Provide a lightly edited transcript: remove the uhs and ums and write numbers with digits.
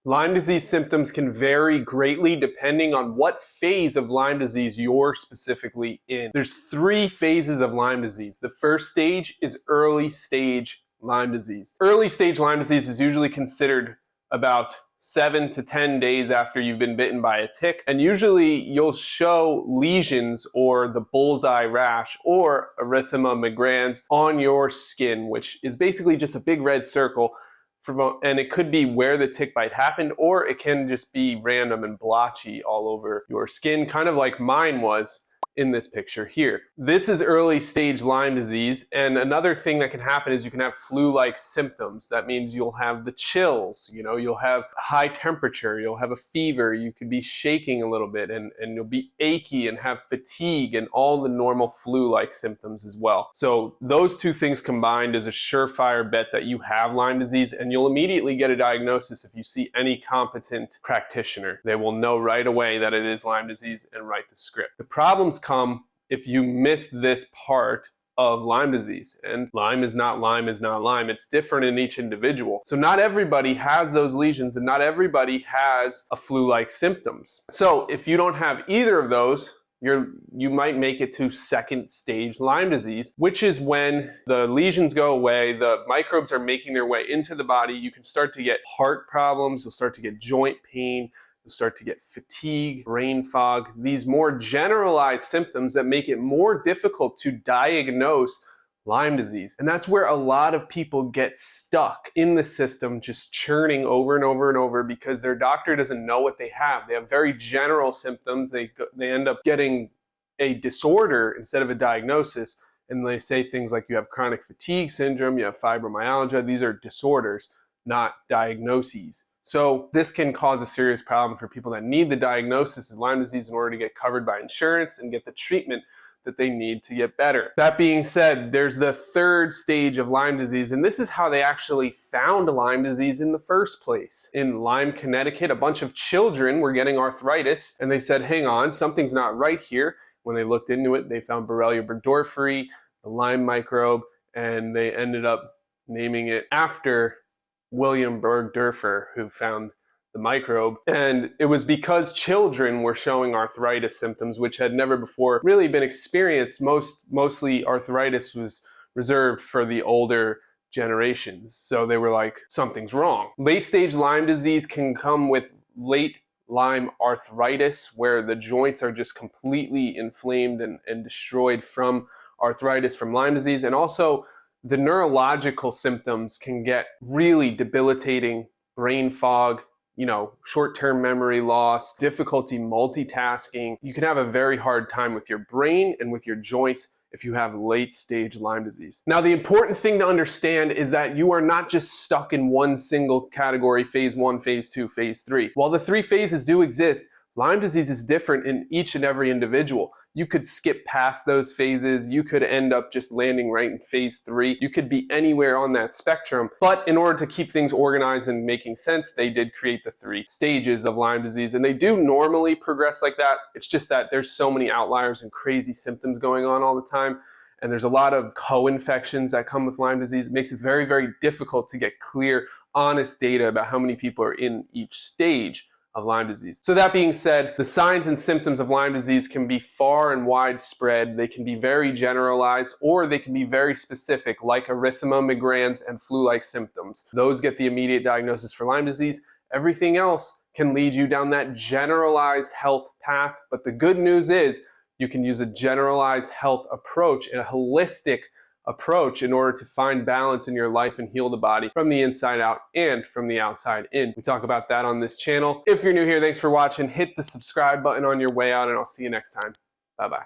Lyme disease symptoms can vary greatly depending on what phase of Lyme disease you're specifically in. There's 3 phases of Lyme disease. The first stage is early stage Lyme disease. Early stage Lyme disease is usually considered about 7 to 10 days after you've been bitten by a tick, and usually you'll show lesions or the bullseye rash or Erythema migrans on your skin, which is basically just a big red circle. And it could be where the tick bite happened, or it can just be random and blotchy all over your skin, kind of like mine was in this picture here. This is early stage Lyme disease, and another thing that can happen is you can have flu-like symptoms. That means you'll have the chills, you'll have high temperature, you'll have a fever, you could be shaking a little bit, and you'll be achy and have fatigue and all the normal flu-like symptoms as well. So those 2 things combined is a surefire bet that you have Lyme disease, and you'll immediately get a diagnosis if you see any competent practitioner. They will know right away that it is Lyme disease and write the script. The problems come if you miss this part of Lyme disease. And Lyme is not Lyme is not Lyme. It's different in each individual. So not everybody has those lesions and not everybody has a flu-like symptoms. So if you don't have either of those, you might make it to second stage Lyme disease, which is when the lesions go away, the microbes are making their way into the body. You can start to get heart problems, you'll start to get joint pain, start to get fatigue, brain fog, these more generalized symptoms that make it more difficult to diagnose Lyme disease. And that's where a lot of people get stuck in the system, just churning over and over and over because their doctor doesn't know what they have. They have very general symptoms. They end up getting a disorder instead of a diagnosis. And they say things like you have chronic fatigue syndrome, you have fibromyalgia. These are disorders, not diagnoses. So this can cause a serious problem for people that need the diagnosis of Lyme disease in order to get covered by insurance and get the treatment that they need to get better. That being said, there's the 3rd stage of Lyme disease, and this is how they actually found Lyme disease in the first place. In Lyme, Connecticut, a bunch of children were getting arthritis, and they said, hang on, something's not right here. When they looked into it, they found Borrelia burgdorferi, the Lyme microbe, and they ended up naming it after William Bergdorfer, who found the microbe. And it was because children were showing arthritis symptoms, which had never before really been experienced. Mostly arthritis was reserved for the older generations. So they were like, something's wrong. Late stage Lyme disease can come with late Lyme arthritis, where the joints are just completely inflamed and destroyed from arthritis from Lyme disease. And also the neurological symptoms can get really debilitating: brain fog, short-term memory loss, difficulty multitasking. You can have a very hard time with your brain and with your joints if you have late-stage Lyme disease. Now, the important thing to understand is that you are not just stuck in one single category, phase 1, phase 2, phase 3. While the 3 phases do exist, Lyme disease is different in each and every individual. You could skip past those phases. You could end up just landing right in phase 3. You could be anywhere on that spectrum. But in order to keep things organized and making sense, they did create the 3 stages of Lyme disease. And they do normally progress like that. It's just that there's so many outliers and crazy symptoms going on all the time. And there's a lot of co-infections that come with Lyme disease. It makes it very, very difficult to get clear, honest data about how many people are in each stage of Lyme disease. So that being said, the signs and symptoms of Lyme disease can be far and widespread. They can be very generalized, or they can be very specific, like erythema migrans and flu-like symptoms. Those get the immediate diagnosis for Lyme disease. Everything else can lead you down that generalized health path. But the good news is you can use a generalized health approach and a holistic approach in order to find balance in your life and heal the body from the inside out and from the outside in. We talk about that on this channel. If you're new here, thanks for watching. Hit the subscribe button on your way out, and I'll see you next time. Bye-bye.